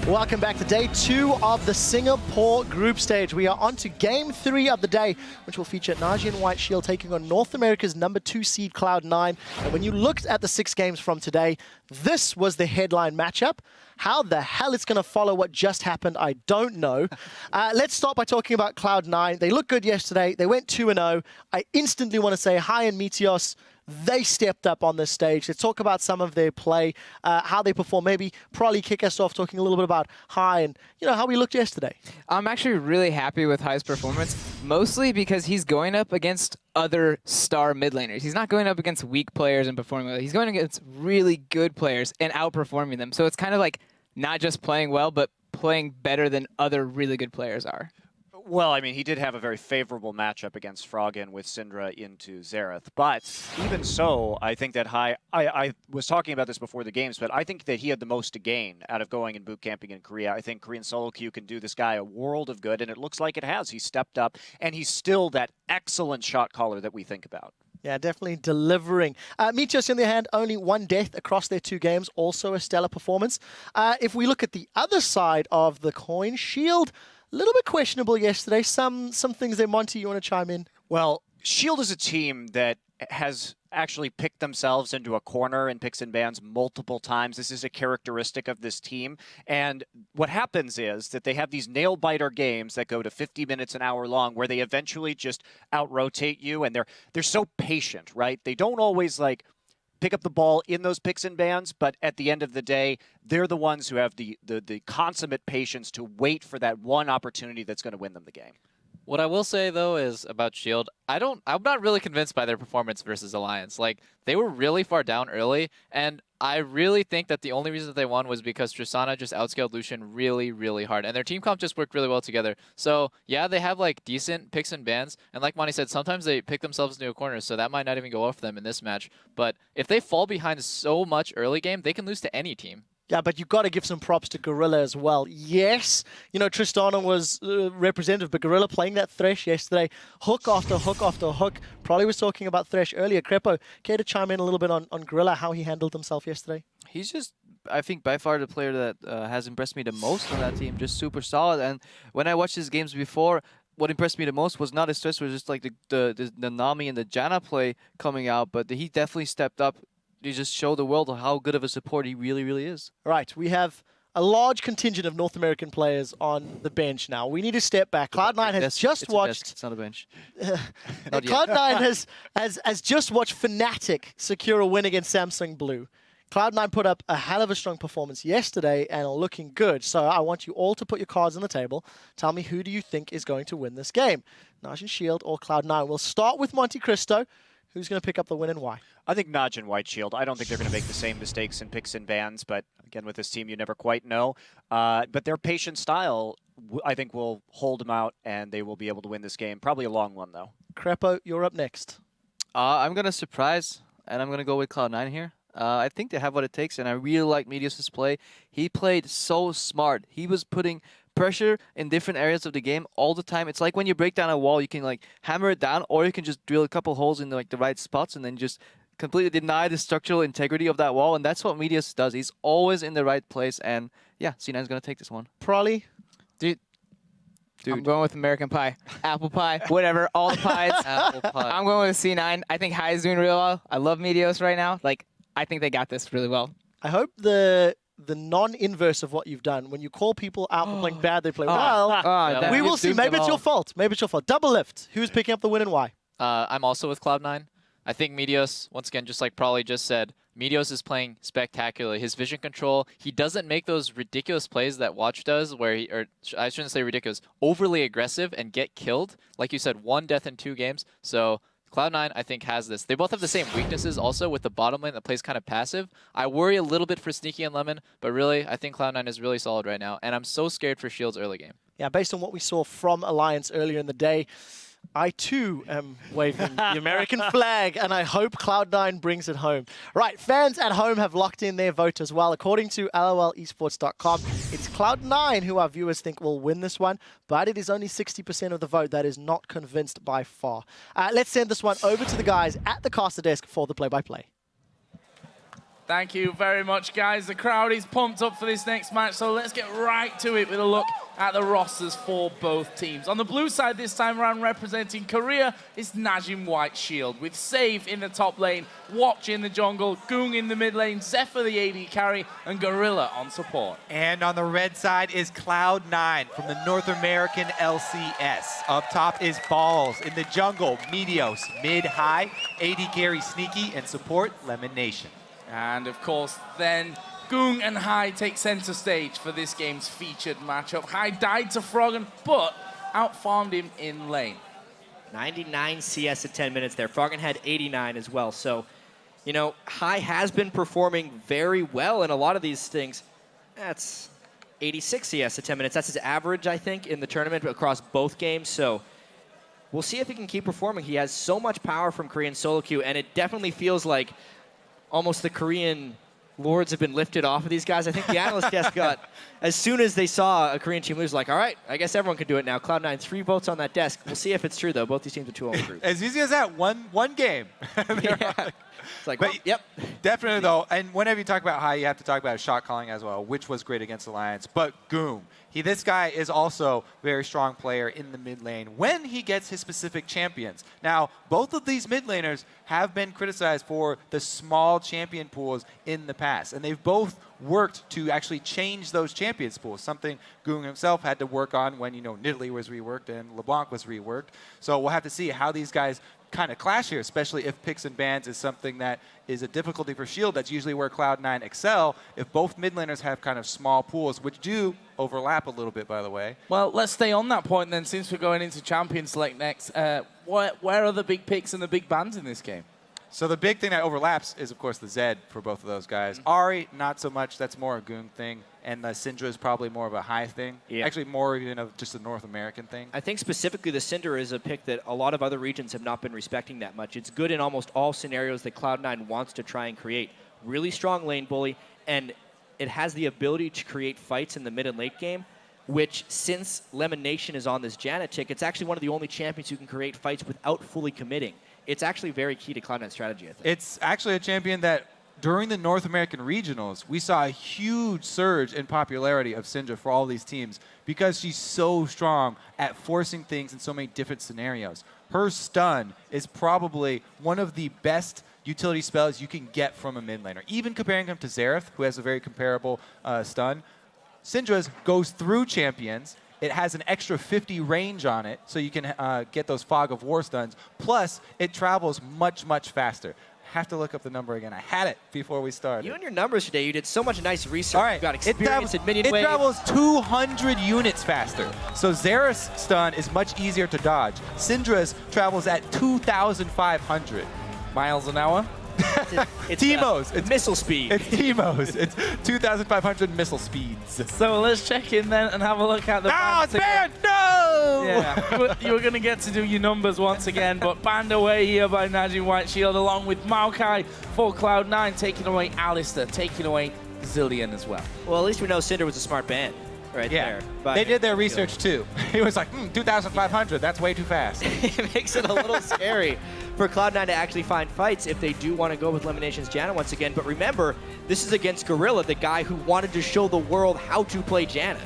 Welcome back to day 2 of the Singapore group stage. We are on to game 3 of the day, which will feature NaJin White Shield taking on North America's #2 seed Cloud9. And when you looked at the 6 games from today, this was the headline matchup. How the hell it's going to follow what just happened, I don't know. Let's start by talking about Cloud9. They looked good yesterday. They went 2-0. I instantly want to say hi and Meteos. They stepped up on this stage. Let's talk about some of their play, how they perform. Maybe probably kick us off talking a little bit about Hai and how we looked yesterday. I'm actually really happy with Hai's performance, mostly because he's going up against other star mid laners. He's not going up against weak players and performing well. He's going against really good players and outperforming them. So it's kind of like not just playing well, but playing better than other really good players are. Well, I mean, he did have a very favorable matchup against Froggen with Syndra into Xerath. But even so, I think that Hai, I was talking about this before the games, but I think that he had the most to gain out of going and boot camping in Korea. I think Korean solo queue can do this guy a world of good, and it looks like it has. He stepped up, and he's still that excellent shot caller that we think about. Yeah, definitely delivering. Meteos, on the other hand, only 1 death across their 2 games, also a stellar performance. If we look at the other side of the coin, Shield, a little bit questionable yesterday. Some things there. Monty, you want to chime in? Well, Shield is a team that has actually picked themselves into a corner in picks and bans multiple times. This is a characteristic of this team. And what happens is that they have these nail-biter games that go to 50 minutes, an hour long, where they eventually just out-rotate you, and they're so patient, right? They don't always, pick up the ball in those picks and bans, but at the end of the day, they're the ones who have the consummate patience to wait for that one opportunity that's going to win them the game. What I will say, though, is about Shield, I'm not really convinced by their performance versus Alliance. They were really far down early, and I really think that the only reason that they won was because Tristana just outscaled Lucian really, really hard. And their team comp just worked really well together. So, yeah, they have, decent picks and bans. And like Monty said, sometimes they pick themselves into a corner, so that might not even go off them in this match. But if they fall behind so much early game, they can lose to any team. Yeah, but you've got to give some props to Gorilla as well. Yes, Tristana was representative, but Gorilla playing that Thresh yesterday, hook after hook after hook. Probably was talking about Thresh earlier. Crepo, care to chime in a little bit on Gorilla, how he handled himself yesterday? He's just, I think, by far the player that has impressed me the most on that team. Just super solid. And when I watched his games before, what impressed me the most was not his Thresh, was just the Nami and the Janna play coming out, but he definitely stepped up. You just show the world how good of a support he really, really is. Right, we have a large contingent of North American players on the bench now. We need to step back. Cloud9 has just watched... It's not a bench. Cloud9 has just watched Fnatic secure a win against Samsung Blue. Cloud9 put up a hell of a strong performance yesterday and are looking good. So I want you all to put your cards on the table. Tell me, who do you think is going to win this game? NaJin Shield or Cloud9? We'll start with Monte Cristo. Who's going to pick up the win and why? I think NaJin White Shield. I don't think they're going to make the same mistakes in picks and bans, but again, with this team, you never quite know. But their patient style, I think, will hold them out, and they will be able to win this game. Probably a long one, though. Crepo, you're up next. I'm going to surprise, and I'm going to go with Cloud9 here. I think they have what it takes, and I really like Meteos' play. He played so smart. He was putting pressure in different areas of the game all the time. It's like when you break down a wall, you can hammer it down, or you can just drill a couple holes in the right spots and then just completely deny the structural integrity of that wall. And that's what Meteos does. He's always in the right place. And yeah, C9's going to take this one. Prolly? Dude, I'm going with American Pie. Apple pie, whatever, all the pies. Apple pie. I'm going with C9. I think Hai is doing real well. I love Meteos right now. I think they got this really well. I hope the non-inverse of what you've done, when you call people out for playing bad, they play well. We will see. Maybe it's your fault. Maybe it's your fault. Double lift. Who's picking up the win and why? I'm also with Cloud9. I think Meteos, once again, just like Prolly just said, Meteos is playing spectacularly. His vision control, he doesn't make those ridiculous plays that Watch does, where I shouldn't say ridiculous, overly aggressive and get killed. Like you said, 1 death in 2 games. So Cloud9, I think, has this. They both have the same weaknesses also with the bottom lane that plays kind of passive. I worry a little bit for Sneaky and Lemon, but really, I think Cloud9 is really solid right now, and I'm so scared for Shield's early game. Yeah, based on what we saw from Alliance earlier in the day, I too am waving the American flag, and I hope Cloud9 brings it home. Right, fans at home have locked in their vote as well. According to LOLesports.com, it's Cloud9 who our viewers think will win this one, but it is only 60% of the vote that is not convinced by far. Let's send this one over to the guys at the caster desk for the play-by-play. Thank you very much, guys. The crowd is pumped up for this next match, so let's get right to it with a look at the rosters for both teams. On the blue side this time around, representing Korea, is NaJin White Shield, with Save in the top lane, Watch in the jungle, Goong in the mid lane, Zephyr the AD carry, and Gorilla on support. And on the red side is Cloud9 from the North American LCS. Up top is Balls in the jungle, Meteos, mid-high, AD carry Sneaky, and support Lemon Nation. And of course, then Goong and Hai take center stage for this game's featured matchup. Hai died to Froggen, but outfarmed him in lane. 99 CS at 10 minutes there. Froggen had 89 as well. So, you know, Hai has been performing very well in a lot of these things. That's 86 CS at 10 minutes. That's his average, I think, in the tournament across both games. So we'll see if he can keep performing. He has so much power from Korean solo queue, and it definitely feels like almost the Korean lords have been lifted off of these guys. I think the analyst desk got, as soon as they saw a Korean team lose, like, all right, I guess everyone can do it now. Cloud9, 3 votes on that desk. We'll see if it's true, though. Both these teams are 2-0 groups. As easy as that, one game. Yeah. It's like, well, yep. Definitely, though, and whenever you talk about Hai, you have to talk about his shot calling as well, which was great against Alliance. But Goom, this guy is also a very strong player in the mid lane when he gets his specific champions. Now, both of these mid laners have been criticized for the small champion pools in the past, and they've both worked to actually change those champions pools, something Goong himself had to work on when, you know, Nidalee was reworked and LeBlanc was reworked. So we'll have to see how these guys kind of clash here, especially if picks and bans is something that is a difficulty for Shield. That's usually where Cloud9 excel. If both mid laners have kind of small pools, which do overlap a little bit, by the way. Well, let's stay on that point then, since we're going into Champion Select next. Where are the big picks and the big bans in this game? So the big thing that overlaps is, of course, the Zed for both of those guys. Ahri, not so much. That's more a Goong thing. And the Syndra is probably more of a Hai thing. Yeah. Actually, more even of just a North American thing. I think specifically the Syndra is a pick that a lot of other regions have not been respecting that much. It's good in almost all scenarios that Cloud9 wants to try and create. Really strong lane bully, and it has the ability to create fights in the mid and late game, which, since Lemon Nation is on this Janna tick, it's actually one of the only champions who can create fights without fully committing. It's actually very key to Cloud9's strategy, I think. It's actually a champion that, during the North American regionals, we saw a huge surge in popularity of Syndra for all these teams because she's so strong at forcing things in so many different scenarios. Her stun is probably one of the best utility spells you can get from a mid laner. Even comparing him to Xerath, who has a very comparable stun, Syndra's goes through champions. It has an extra 50 range on it, so you can get those Fog of War stuns. Plus, it travels much, much faster. Have to look up the number again. I had it before we started. You and your numbers today, you did so much nice research. All right. You got experience in minion it wave. travels 200 units faster. So Xerath's stun is much easier to dodge. Syndra's travels at 2,500 miles an hour? It's Teemos. It's missile speed. It's Teemos. It's 2,500 missile speeds. So let's check in then and have a look at the No, it's bans again. banned! No! Yeah, you were going to get to do your numbers once again, but banned away here by NaJin White Shield, along with Maokai for Cloud9, taking away Alistair, taking away Zillion as well. Well, at least we know Syndra was a smart ban right there. But They did their research too. He was like, 2,500, that's way too fast. it makes it a little scary for Cloud9 to actually find fights if they do want to go with Elimination's Janna once again. But remember, this is against Gorilla, the guy who wanted to show the world how to play Janna.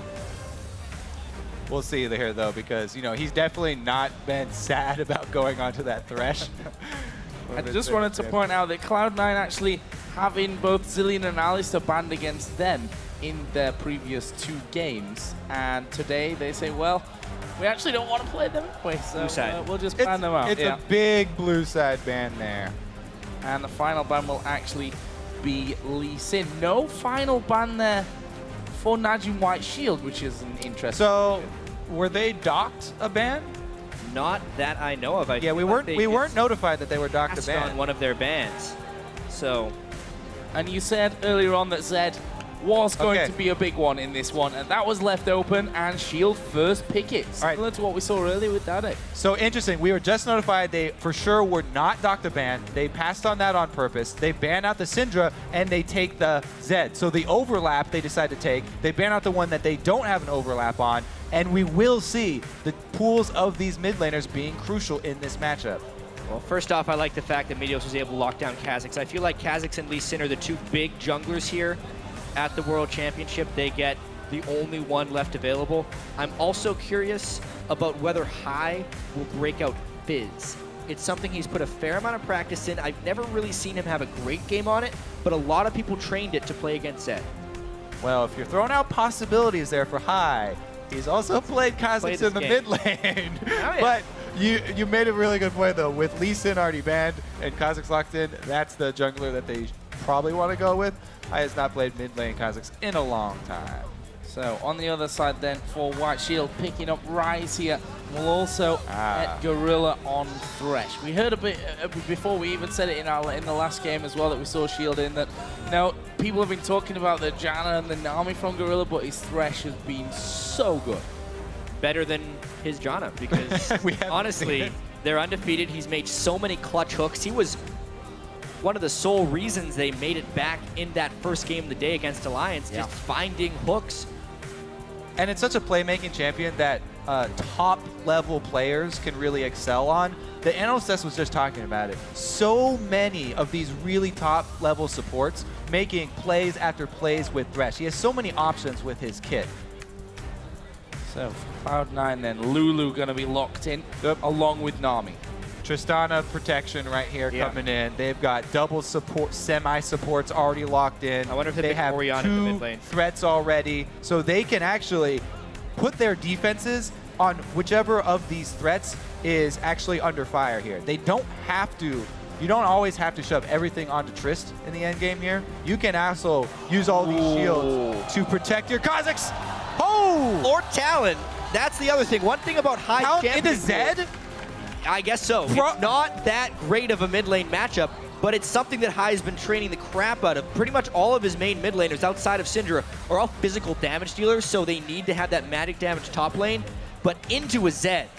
We'll see here, though, because, you know, he's definitely not been sad about going onto that Thresh. I just wanted to point out that Cloud9 actually having both Zillion and Alistair banned against them in their previous 2 games. And today they say, well, we actually don't want to play them anyway, so we'll just ban them out. It's a big blue side ban there. And the final ban will actually be Lee Sin. No final ban there for NaJin White Shield, which is an interesting. So, were they docked a ban? Not that I know of. Yeah, we weren't notified that they were docked a ban on one of their bans. So, and you said earlier on that Zed was going to be a big one in this one, and that was left open, and Shield first pick it, similar to what we saw earlier with Dade. So interesting, we were just notified they for sure were not docked a ban. They passed on that on purpose. They ban out the Syndra, and they take the Zed. So the overlap they decide to take, they ban out the one that they don't have an overlap on, and we will see the pools of these mid laners being crucial in this matchup. Well, first off, I like the fact that Meteos was able to lock down Kha'Zix. I feel like Kha'Zix and Lee Sin are the two big junglers here at the World Championship. They get the only one left available. I'm also curious about whether Hai will break out Fizz. It's something he's put a fair amount of practice in. I've never really seen him have a great game on it, but a lot of people trained it to play against Zed. Well, if you're throwing out possibilities there for Hai, he's also played Kha'Zix in the mid lane. Oh, yeah. But you made a really good point, though. With Lee Sin already banned and Kha'Zix locked in, that's the jungler that they probably want to go with. Hai has not played mid lane Kha'Zix in a long time. So on the other side then for White Shield, picking up Rise here. We'll also get Gorilla on Thresh. We heard a bit before, we even said it in the last game as well that we saw Shield in, that people have been talking about the Janna and the Nami from Gorilla, but his Thresh has been so good. Better than his Janna, because honestly, they're undefeated. He's made so many clutch hooks. He was one of the sole reasons they made it back in that first game of the day against Alliance, just finding hooks. And it's such a playmaking champion that top-level players can really excel on. The analyst was just talking about it. So many of these really top-level supports making plays after plays with Thresh. He has so many options with his kit. So for Cloud9 then, Lulu going to be locked in along with Nami. Tristana protection right here coming in. They've got double support, semi-supports already locked in. I wonder if they have Orianna in the mid two lane. threats already, so they can actually put their defenses on whichever of these threats is actually under fire here. They don't have to. You don't always have to shove everything onto Trist in the end game here. You can also use all these shields to protect your Kha'Zix. Oh! Or Talon. That's the other thing. One thing about high Talon champion into Zed? I guess so. It's not that great of a mid lane matchup, but it's something that Hai has been training the crap out of. Pretty much all of his main mid laners outside of Syndra are all physical damage dealers, so they need to have that magic damage top lane. But into a Zed,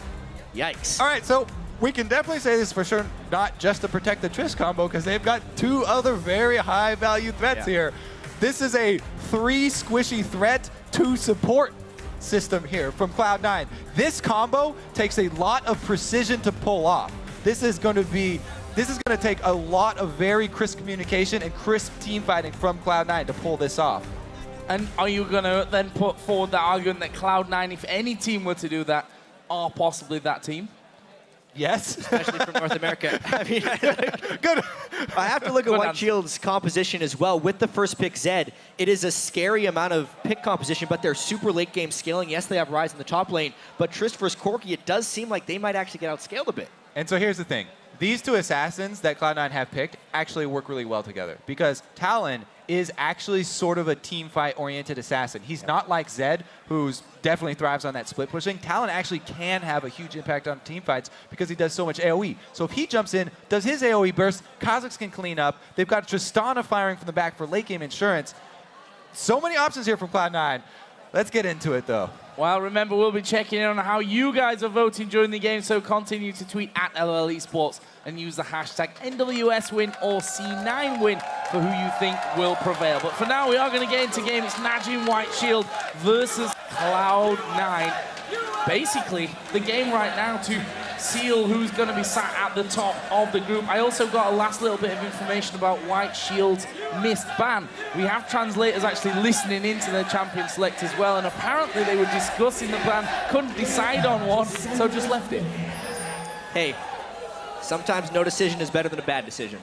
yikes. All right, so we can definitely say this for sure, not just to protect the Trish combo, because they've got two other very high value threats here. This is a 3 squishy threat, 2 support system here from Cloud9. This combo takes a lot of precision to pull off. This is going to take a lot of very crisp communication and crisp team fighting from Cloud9 to pull this off. And are you going to then put forward that argument that Cloud9, if any team were to do that, are possibly that team? Yes. Especially from North America. I mean, Good. I have to look at White Shield's composition as well. With the first pick Zed, it is a scary amount of pick composition, but they're super late game scaling. Yes, they have Ryze in the top lane, but Trist versus Corki, it does seem like they might actually get outscaled a bit. And so here's the thing. These two assassins that Cloud9 have picked actually work really well together, because Talon is actually sort of a team fight oriented assassin. He's not like Zed, who's definitely thrives on that split pushing. Talon actually can have a huge impact on team fights because he does so much AoE. So if he jumps in, does his AoE burst, Kha'Zix can clean up. They've got Tristana firing from the back for late game insurance. So many options here from Cloud9. Let's get into it though. Well, remember, we'll be checking in on how you guys are voting during the game, so continue to tweet at LOL Esports and use the hashtag NWSWin or C9Win for who you think will prevail. But for now, we are going to get into game. It's NaJin White Shield versus Cloud9. Basically, the game right now to seal who's going to be sat at the top of the group. I also got a last little bit of information about White Shield's missed ban. We have translators actually listening into their champion select as well, and apparently they were discussing the ban, couldn't decide on one, so just left it. Hey, sometimes no decision is better than a bad decision.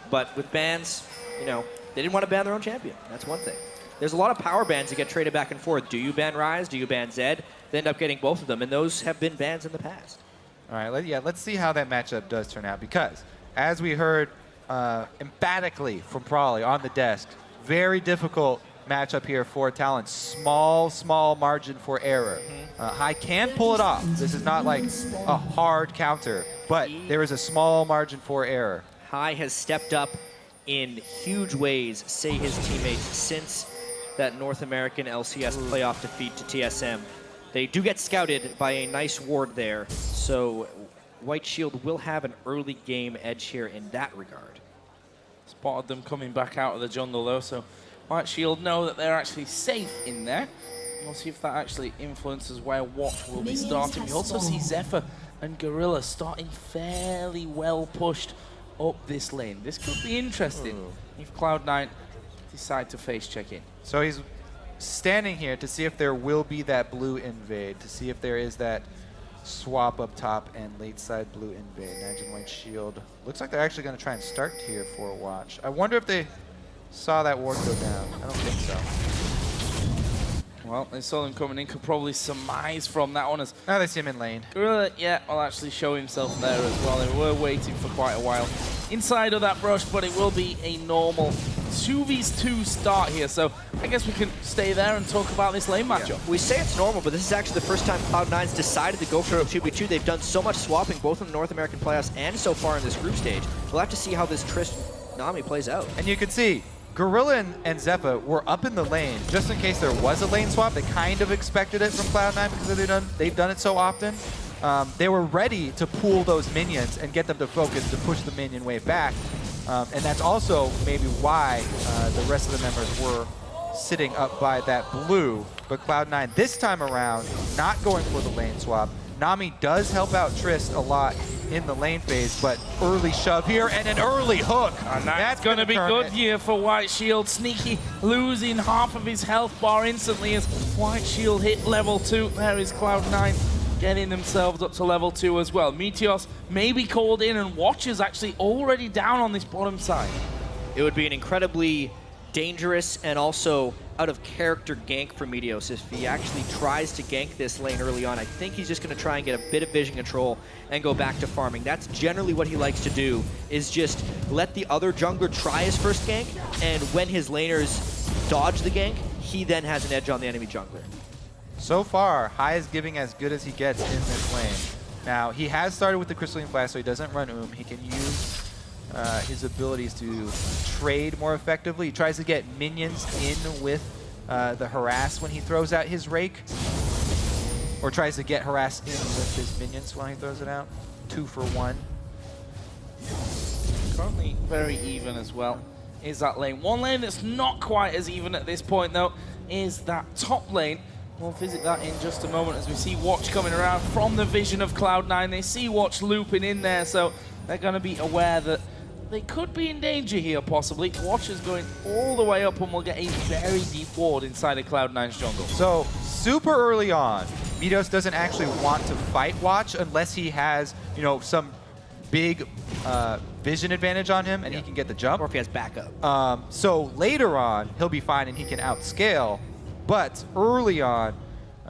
But with bans, you know, they didn't want to ban their own champion. That's one thing. There's a lot of power bans that get traded back and forth. Do you ban Ryze? Do you ban Zed? They end up getting both of them, and those have been bans in the past. All right, let's see how that matchup does turn out, because as we heard emphatically from Prawley on the desk, very difficult matchup here for Talon. Small margin for error. Hai can pull it off. This is not like a hard counter, but there is a small margin for error. Hai has stepped up in huge ways, say his teammates, since that North American LCS playoff defeat to TSM. They do get scouted by a nice ward there, so White Shield will have an early game edge here in that regard. Spotted them coming back out of the jungle though, so White Shield know that they're actually safe in there. We'll see if that actually influences where what will be starting. We also see Zephyr and Gorilla starting fairly well pushed up this lane. This could be interesting if Cloud9 decide to face check in. So he's standing here to see if there will be that blue invade, to see if there is that swap up top and late side blue invade. NaJin White Shield. Looks like they're actually going to try and start here for a watch. I wonder if they saw that ward go down. I don't think so. Well, they saw them coming in, could probably surmise from that one as Now they see him in lane. Gorilla, yeah, will actually show himself there as well. They were waiting for quite a while inside of that brush, but it will be a normal 2v2 start here. So I guess we can stay there and talk about this lane matchup. We say it's normal, but this is actually the first time Cloud9's decided to go for a 2v2. They've done so much swapping, both in the North American playoffs and so far in this group stage. We'll have to see how this Nami plays out. And you can see, Gorilla and Zephyr were up in the lane just in case there was a lane swap. They kind of expected it from Cloud9 because they've done it so often. They were ready to pool those minions and get them to focus to push the minion wave back. And that's also maybe why the rest of the members were sitting up by that blue. But Cloud9 this time around, not going for the lane swap. Nami does help out Trist a lot in the lane phase, but early shove here and an early hook. And that's going to be good here for White Shield. Sneaky losing half of his health bar instantly as White Shield hit level 2. There is Cloud9 getting themselves up to level 2 as well. Meteos may be called in, and Watch is actually already down on this bottom side. It would be an incredibly dangerous and also out of character gank for Meteos if he actually tries to gank this lane early on. I think he's just going to try and get a bit of vision control and go back to farming. That's generally what he likes to do, is just let the other jungler try his first gank, and when his laners dodge the gank, he then has an edge on the enemy jungler. So far, Hai is giving as good as he gets in this lane. Now, he has started with the Crystalline Flash, so he doesn't run He can use his abilities to trade more effectively. He tries to get minions in with the harass when he throws out his rake, or tries to get harass in with his minions when he throws it out. 2 for 1. Currently very even as well is that lane. One lane that's not quite as even at this point though is that top lane. We'll visit that in just a moment as we see Watch coming around from the vision of Cloud9. They see Watch looping in there, so they're going to be aware that they could be in danger here, possibly. Watch is going all the way up and will get a very deep ward inside of Cloud9's jungle. So, super early on, Meteos doesn't actually want to fight Watch unless he has, you know, some big vision advantage on him and he can get the jump. Or if he has backup. So later on, he'll be fine and he can outscale. But early on,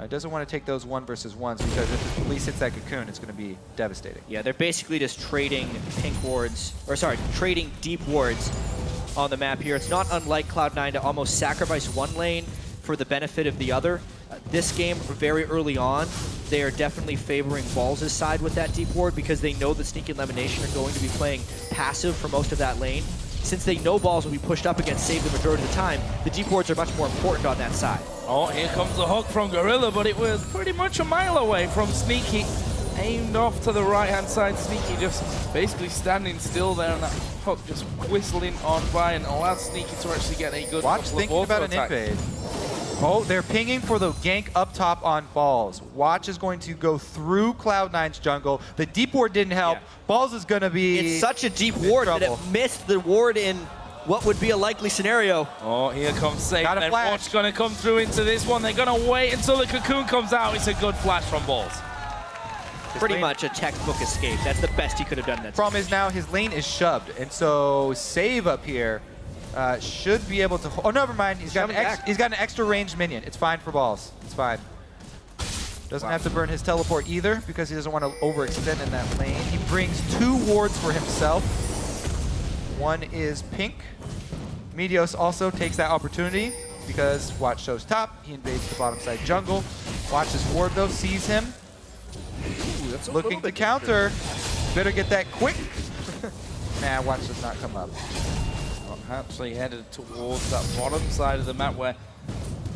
doesn't want to take those 1 versus 1s because if the police hits that cocoon, it's going to be devastating. Yeah, they're basically just trading pink wards, or sorry, trading deep wards on the map here. It's not unlike Cloud9 to almost sacrifice one lane for the benefit of the other. This game, very early on, they are definitely favoring Balls' side with that deep ward because they know that Sneaky and Elimination are going to be playing passive for most of that lane. Since they know Balls will be pushed up against save the majority of the time, the deep wards are much more important on that side. Oh, here comes the hook from Gorilla, but it was pretty much a mile away from Sneaky. Aimed off to the right-hand side. Sneaky just basically standing still there, and that hook just whistling on by and allows Sneaky to actually get a good Watch thinking about an invade. Oh, they're pinging for the gank up top on Balls. Watch is going to go through Cloud9's jungle. The deep ward didn't help. Yeah. Balls is going to be It's such a deep ward that it missed the ward in what would be a likely scenario. Oh, here comes Safe, Got a and flash. Watch gonna come through into this one. They're gonna wait until the cocoon comes out. It's a good flash from Balls. Pretty much a textbook escape. That's the best he could have done. That Problem is now his lane is shoved, and so Save up here should be able to. Oh, never mind. He's got an extra ranged minion. It's fine for Balls. It's fine. Doesn't have to burn his teleport either because he doesn't want to overextend in that lane. He brings 2 wards for himself. One is pink. Meteos also takes that opportunity because Watch shows top. He invades the bottom side jungle. Watch's ward though sees him. Ooh, that's looking to counter. Better get that quick. Nah, Watch does not come up. Well, actually headed towards that bottom side of the map where,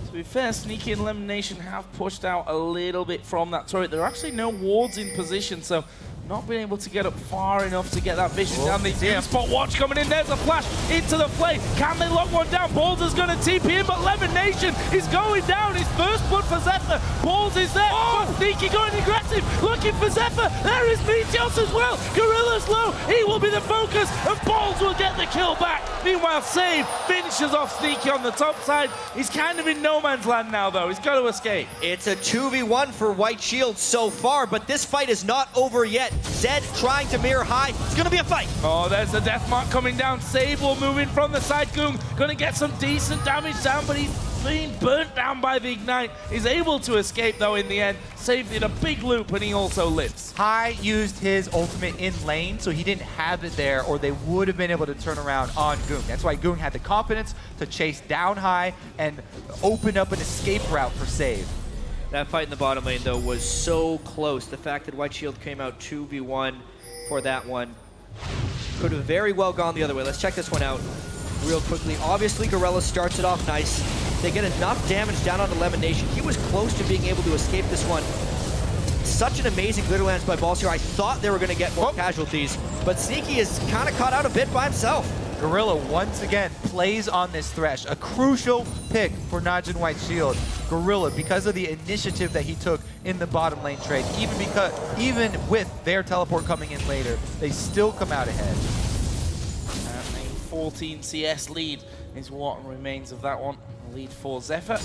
to be fair, Sneaky and Elimination have pushed out a little bit from that turret. There are actually no wards in position, so not been able to get up far enough to get that vision down. They see spot watch coming in. There's a flash into the play. Can they lock one down? Balls is going to TP in, but NaJin is going down. His first blood for Zephyr. Balls is there. Oh! Sneaky going aggressive. Looking for Zephyr. There is Meteos as well. Gorilla's low. He will be the focus, and Balls will get the kill back. Meanwhile, Save finishes off Sneaky on the top side. He's kind of in no man's land now, though. He's got to escape. It's a 2v1 for White Shield so far, but this fight is not over yet. Zed trying to mirror high. It's going to be a fight. Oh, there's the death mark coming down. Save will move in from the side. Goong going to get some decent damage down, but he's being burnt down by the Ignite. He's able to escape, though, in the end. Save did a big loop, and he also lives. High used his ultimate in lane, so he didn't have it there, or they would have been able to turn around on Goong. That's why Goong had the confidence to chase down High and open up an escape route for Save. That fight in the bottom lane, though, was so close. The fact that White Shield came out 2v1 for that one could have very well gone the other way. Let's check this one out real quickly. Obviously, Gorilla starts it off nice. They get enough damage down onto NaJin. He was close to being able to escape this one. Such an amazing glitter lance by Balls here. I thought they were going to get more casualties, but Sneaky is kind of caught out a bit by himself. Gorilla once again plays on this Thresh, a crucial pick for NaJin White Shield. Gorilla, because of the initiative that he took in the bottom lane trade, even with their teleport coming in later, they still come out ahead. And a 14 CS lead is what remains of that one. Lead for Zephyr.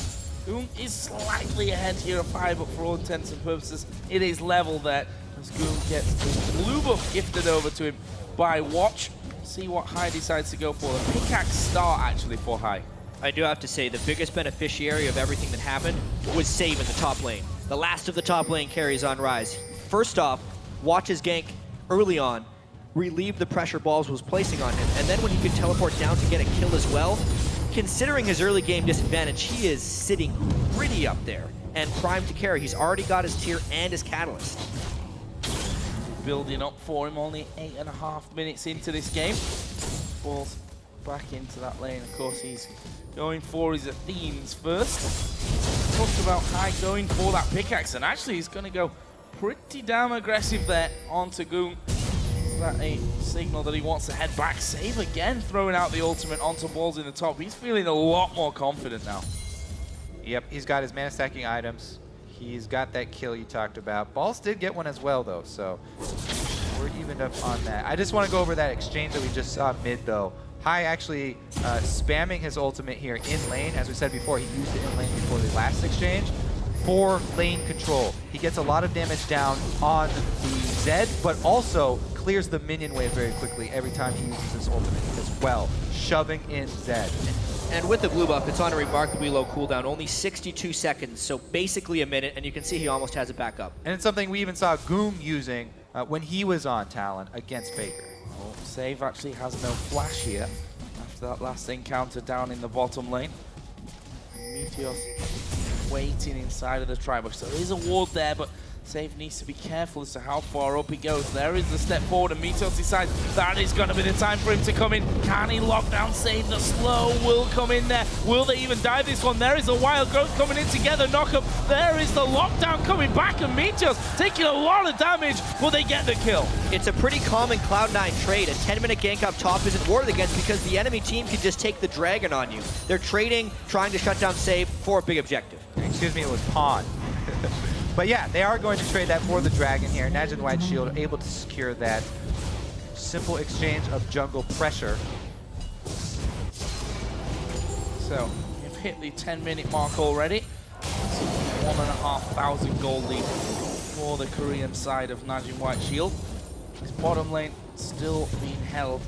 Goong is slightly ahead here of High, but for all intents and purposes, it is level there as Goong gets the blue buff gifted over to him by Watch. See what High decides to go for. The pickaxe start actually for High. I do have to say the biggest beneficiary of everything that happened was Save in the top lane. The last of the top lane carries on Rise. First off, Watch's gank early on relieved the pressure Balls was placing on him, and then when he could teleport down to get a kill as well, considering his early game disadvantage, he is sitting pretty up there and primed to carry. He's already got his tier and his catalyst. Building up for him, only 8.5 minutes into this game. Balls back into that lane. Of course, he's going for his Athenes first. Talked about High going for that pickaxe, and actually he's going to go pretty damn aggressive there onto Goong. Is that a signal that he wants to head back? Save again, throwing out the ultimate onto Balls in the top. He's feeling a lot more confident now. Yep, he's got his mana stacking items. He's got that kill you talked about. Balls did get one as well, though, so we're evened up on that. I just want to go over that exchange that we just saw mid, though. High actually spamming his ultimate here in lane. As we said before, he used it in lane before the last exchange for lane control. He gets a lot of damage down on the Zed, but also clears the minion wave very quickly every time he uses his ultimate as well, shoving in Zed. And with the blue buff, it's on a remarkably low cooldown, only 62 seconds, so basically a minute, and you can see he almost has it back up. And it's something we even saw Goom using when he was on Talon against Faker. Oh, Save actually has no flash here after that last encounter down in the bottom lane. Meteos waiting inside of the tri-bush. So there is a ward there, but Save needs to be careful as to how far up he goes. There is the step forward, and Meteos decides that is going to be the time for him to come in. Can he lock down Save? The slow will come in there. Will they even dive this one? There is a wild growth coming in together. Knock up. There is the lockdown coming back, and Meteos taking a lot of damage. Will they get the kill? It's a pretty common Cloud9 trade. A 10-minute gank up top isn't warded against because the enemy team can just take the dragon on you. They're trading, trying to shut down Save for a big objective. Excuse me, it was Pawn. But yeah, they are going to trade that for the dragon here. NaJin White Shield able to secure that simple exchange of jungle pressure. So, you've hit the 10-minute mark already. 1,500 gold lead for the Korean side of NaJin White Shield. His bottom lane still being held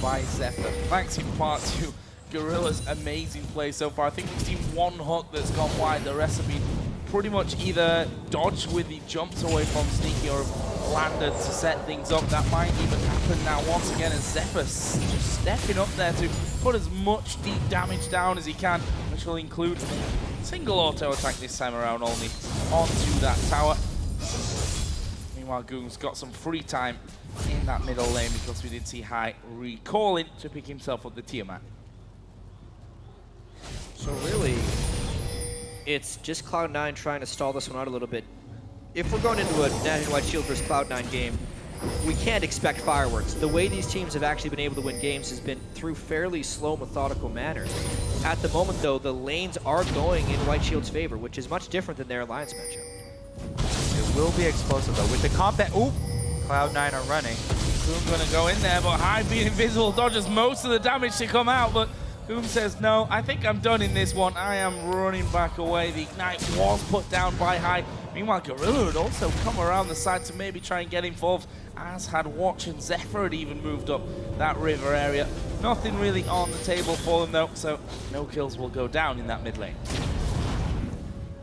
by Zephyr. Thanks in part to Gorilla's amazing play so far. I think we've seen one hook that's gone wide. The rest have been pretty much either dodged with the jumps away from Sneaky or landed to set things up. That might even happen now once again as Zephyr just stepping up there to put as much deep damage down as he can, which will include single auto attack this time around only onto that tower. Meanwhile, Goong's got some free time in that middle lane because we did see High recalling to pick himself up the Tiamat. So really, it's just Cloud9 trying to stall this one out a little bit. If we're going into a NaJin White Shield versus Cloud9 game, we can't expect fireworks. The way these teams have actually been able to win games has been through fairly slow, methodical manners. At the moment, though, the lanes are going in White Shield's favor, which is much different than their Alliance matchup. It will be explosive, though. With the combat... Ooh! Cloud9 are running. Boom gonna go in there, but High being invisible dodges most of the damage to come out, but Boom says, no, I think I'm done in this one. I am running back away. The Ignite was put down by High. Meanwhile, Gorilla had also come around the side to maybe try and get involved, as had Watch, and Zephyr had even moved up that river area. Nothing really on the table for them, though, so no kills will go down in that mid lane.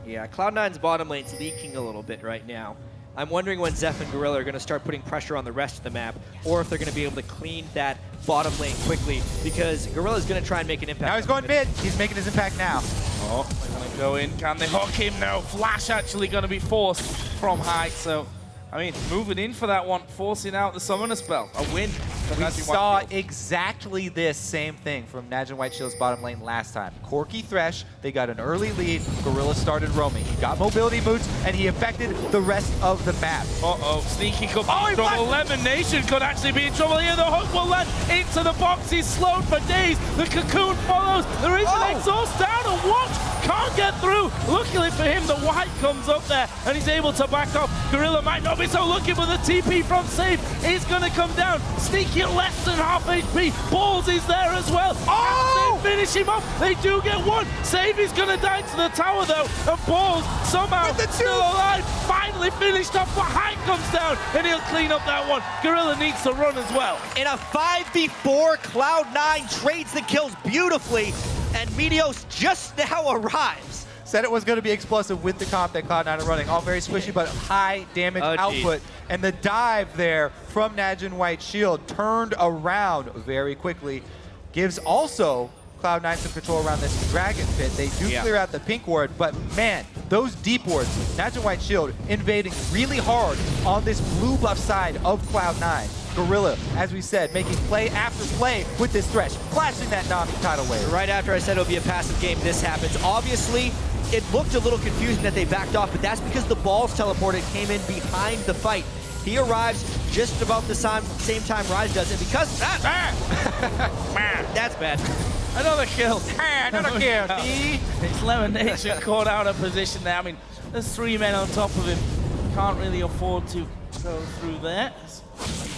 Yeah, Cloud9's bottom lane's leaking a little bit right now. I'm wondering when Zeph and Gorilla are going to start putting pressure on the rest of the map, or if they're going to be able to clean that bottom lane quickly, because Gorilla's going to try and make an impact. Now he's going mid. He's making his impact now. Oh, they're going to go in. Can they hook him? No. Flash actually going to be forced from High, so, I mean, moving in for that one, forcing out the Summoner spell. A win for We NaJin saw White Shield. exactly this same thing from NaJin White Shield's bottom lane last time. Corki Thresh, they got an early lead. Gorilla started roaming. He got mobility moods, and he affected the rest of the map. Uh-oh, sneaky could be Oh, in he trouble. Lemon Nation could actually be in trouble here. The hook will land into the box. He's slowed for days. The cocoon follows. There is an exhaust down, and Watch can't get through. Luckily for him, the white comes up there, and he's able to back off. Gorilla might not be so lucky, but the TP from Save is going to come down. Sneaky at less than half HP. Balls is there as well. Oh! They finish him off. They do get one. Save is going to die to the tower, though, and Balls somehow still alive. Finally finished off, but High comes down, and he'll clean up that one. Gorilla needs to run as well. In a 5v4, Cloud9 trades the kills beautifully, and Meteos just now arrives. Said it was going to be explosive with the comp that Cloud9 are running. All very squishy, but high damage output. And the dive there from NaJin White Shield turned around very quickly. Gives also Cloud9 some control around this Dragon Pit. They do clear out the pink ward, but man, those deep wards, NaJin White Shield invading really hard on this blue buff side of Cloud9. Gorilla, as we said, making play after play with this Thresh, flashing that Nami tidal wave. Right after I said it'll be a passive game, this happens. Obviously, it looked a little confusing that they backed off, but that's because the balls teleported came in behind the fight. He arrives just about the same time Rise does, and because that's bad. Another kill. Another kill. It's Lemon Nation caught out of position there. I mean, there's 3 men on top of him. Can't really afford to go through there.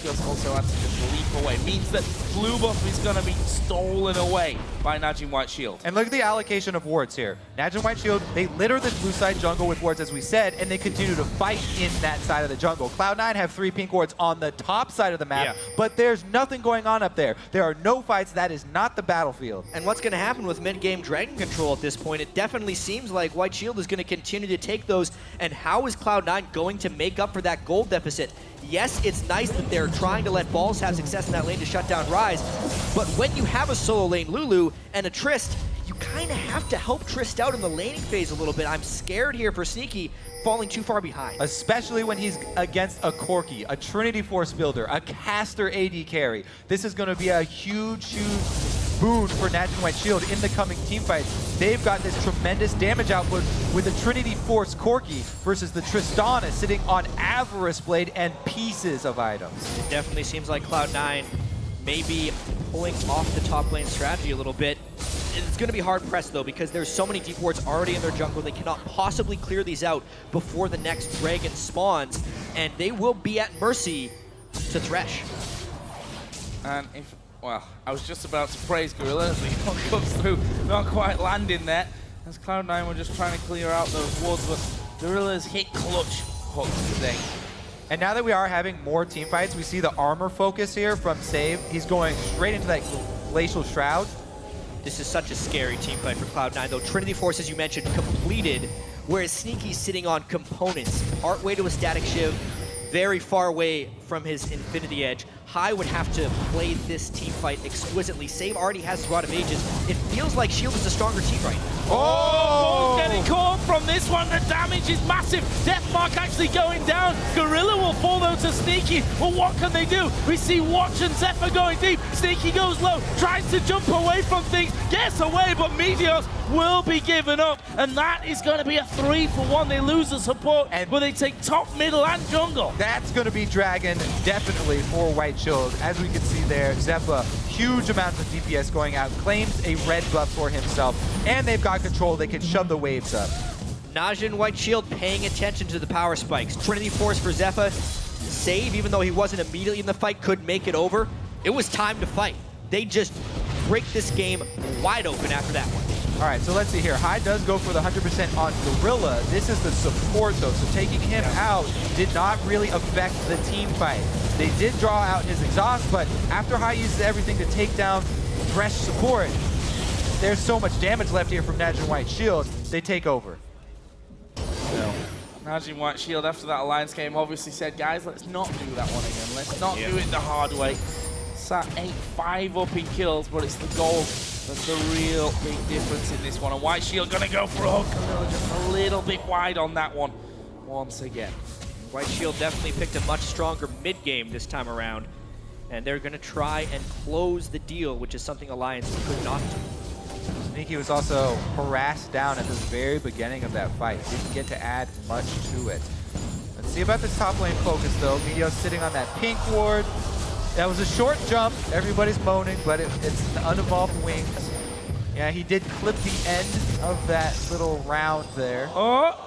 Just also has to just leap away. Means that blue buff is going to be stolen away by NaJin White Shield. And look at the allocation of wards here. NaJin White Shield, they litter this blue side jungle with wards, as we said, and they continue to fight in that side of the jungle. Cloud9 have 3 pink wards on the top side of the map, but there's nothing going on up there. There are no fights. That is not the battlefield. And what's going to happen with mid-game Dragon Control at this point? It definitely seems like White Shield is going to continue to take those, and how is Cloud9 going to make up for that gold deficit? Yes, it's nice that they're trying to let Balls have success in that lane to shut down Rise, but when you have a solo lane Lulu and a Trist, you kind of have to help Trist out in the laning phase a little bit. I'm scared here for Sneaky falling too far behind. Especially when he's against a Corki, a Trinity Force builder, a caster AD carry. This is going to be a huge, huge boon for NaJin White Shield in the coming teamfights. They've got this tremendous damage output with a Trinity Force Corki versus the Tristana sitting on Avarice Blade and pieces of items. It definitely seems like Cloud9 may be pulling off the top lane strategy a little bit. It's going to be hard pressed though, because there's so many deep wards already in their jungle. They cannot possibly clear these out before the next dragon spawns, and they will be at mercy to Thresh. And if, well, I was just about to praise Gorilla as he comes through, not quite landing there, as Cloud9 were just trying to clear out those wards, but Gorilla's hit clutch hooks today. And now that we are having more team fights, we see the armor focus here from Save. He's going straight into that Glacial Shroud. This is such a scary team fight for Cloud9, though. Trinity Force, as you mentioned, completed, whereas Sneaky's sitting on components, part way to a Static Shiv, very far away from his Infinity Edge. High would have to play this team fight exquisitely. Save already has a lot of mages. It feels like Shield is a stronger team right now. Oh! Getting caught from this one. The damage is massive. Deathmark actually going down. Gorilla will fall though to Sneaky. Well, what can they do? We see Watch and Zephyr going deep. Sneaky goes low, tries to jump away from things, gets away, but Meteos will be given up. And that is going to be a 3-for-1. They lose the support, but they take top, middle, and jungle. That's going to be Dragon, definitely, for White Shield. As we can see there, Zephyr, huge amounts of DPS going out, claims a red buff for himself, and they've got control. They can shove the waves up. NaJin White Shield paying attention to the power spikes. Trinity Force for Zephyr. Save, even though he wasn't immediately in the fight, could make it over. It was time to fight. They just break this game wide open after that one. All right, so let's see here. High does go for the 100% on Gorilla. This is the support, though, so taking him out did not really affect the team fight. They did draw out his exhaust, but after High uses everything to take down fresh support, there's so much damage left here from NaJin White Shield, they take over. NaJin White Shield, after that Alliance game, obviously said, guys, let's not do that one again. Let's not do it the hard way. Sat 8-5 up in kills, but it's the gold that's the real big difference in this one. And White Shield gonna go for a hook. Gorilla just a little bit wide on that one once again. White Shield definitely picked a much stronger mid-game this time around. And they're gonna try and close the deal, which is something Alliance could not do. Sneaky was also harassed down at the very beginning of that fight. Didn't get to add much to it. Let's see about this top lane focus, though. Meteos sitting on that pink ward. That was a short jump. Everybody's moaning, but it's the unevolved wings. Yeah, he did clip the end of that little round there. Oh!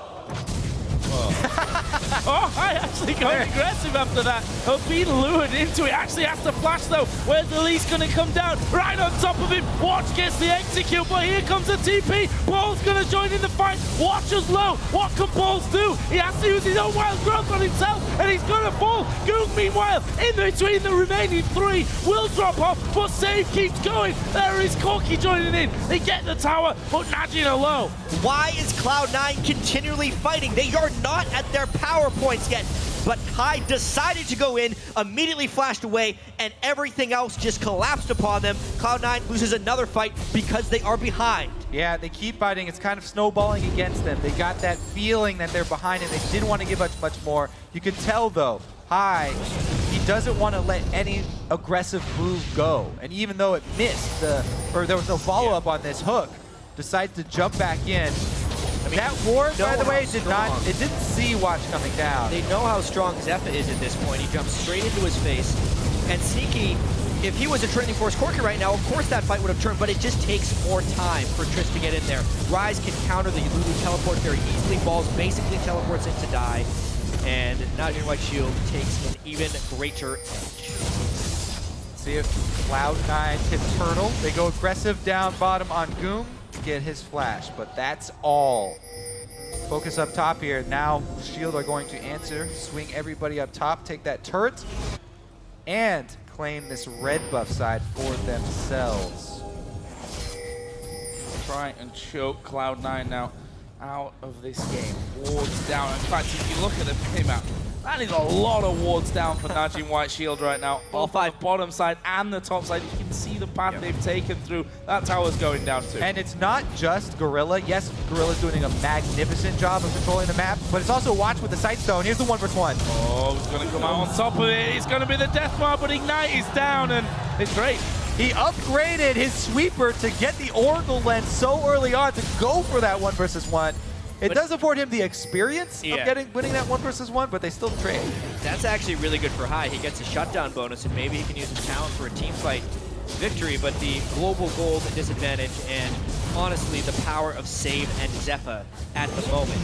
Oh, I actually got aggressive after that. Being lured into it. Actually has to flash though. Where's the least gonna come down? Right on top of him. Watch gets the execute, but here comes the TP. Paul's gonna join in the fight. Watch is low. What can Paul do? He has to use his own wild growth on himself, and he's gonna fall. Goog, meanwhile, in between the remaining three, will drop off, but Save keeps going. There is Corky joining in. They get the tower, but NaJin are low. Why is Cloud9 continually fighting? They are not at their power points yet, but High decided to go in, immediately flashed away, and everything else just collapsed upon them. Cloud9 loses another fight because they are behind. Yeah, they keep fighting. It's kind of snowballing against them. They got that feeling that they're behind and they didn't want to give much more. You can tell, though, High, he doesn't want to let any aggressive move go. And even though it missed, or there was no follow-up on this hook, decides to jump back in. I mean, that ward, by the way, didn't see Watch coming down. They know how strong Zephyr is at this point. He jumps straight into his face. And Sneaky, if he was a Trinity Force Corky right now, of course that fight would have turned, but it just takes more time for Trish to get in there. Ryze can counter the Lulu teleport very easily. Balls basically teleports in to die. And NaJin White Shield takes an even greater edge. See if Cloud9 hits Turtle. They go aggressive down bottom on Goom to get his flash, but that's all. Focus up top here. Now Shield are going to answer, swing everybody up top, take that turret, and claim this red buff side for themselves. Try and choke Cloud9 now out of this game. Wards down. In fact, if you look at the minimap, that is a lot of wards down for NaJin White Shield right now. All five. The bottom side and the top side. You can see the path they've taken through. That tower's going down too. And it's not just Gorilla. Yes, Gorilla's doing a magnificent job of controlling the map, but it's also Watch with the Sightstone. Here's the 1v1. Oh, he's going to come out on top of it. It's going to be the Deathmark, but Ignite is down, and it's great. He upgraded his sweeper to get the Oracle lens so early on to go for that 1v1. It does afford him the experience of winning that 1v1, but they still trade. That's actually really good for High. He gets a shutdown bonus, and maybe he can use his talent for a team fight victory, but the global gold disadvantage and honestly the power of Save and Zephyr at the moment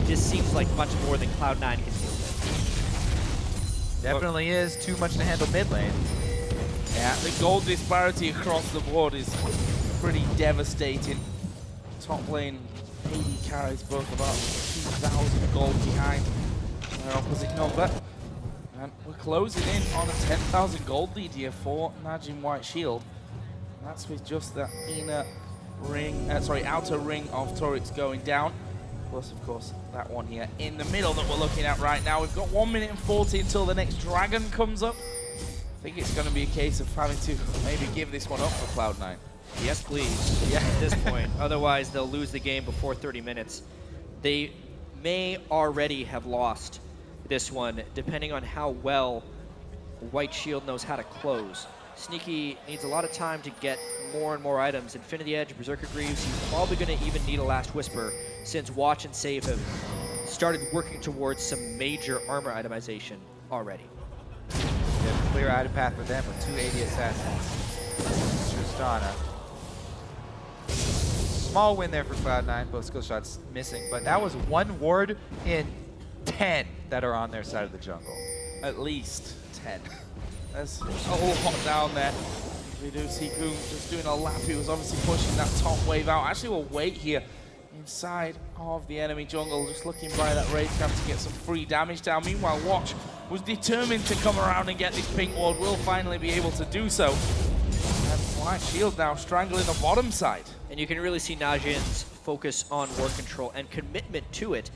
just seems like much more than Cloud9 can deal with. Definitely is too much to handle mid lane. Yeah, the gold disparity across the board is pretty devastating. Top lane, AD carries both about 2,000 gold behind their opposite number. And we're closing in on a 10,000 gold lead here for NaJin White Shield. And that's with just that outer ring of turrets going down. Plus, of course, that one here in the middle that we're looking at right now. We've got 1 minute and 40 until the next dragon comes up. think it's going to be a case of having to maybe give this one up for Cloud9. Yes, please. Yeah, at this point. Otherwise, they'll lose the game before 30 minutes. They may already have lost this one, depending on how well White Shield knows how to close. Sneaky needs a lot of time to get more and more items. Infinity Edge, Berserker Greaves, he's probably going to even need a Last Whisper, since Watch and Save have started working towards some major armor itemization already. Yeah, clear item path for them with 280 assassins. Tristana. Small win there for Cloud9, both skill shots missing, but that was 1 ward in 10 that are on their side of the jungle. At least 10. That's a lot down there. We do see Goom just doing a lap. He was obviously pushing that top wave out. Actually, we'll wait here inside of the enemy jungle, just looking by that raid camp to get some free damage down. Meanwhile, Watch was determined to come around and get this pink ward. Will finally be able to do so. And White Shield now strangling the bottom side. And you can really see NaJin's focus on ward control and commitment to it.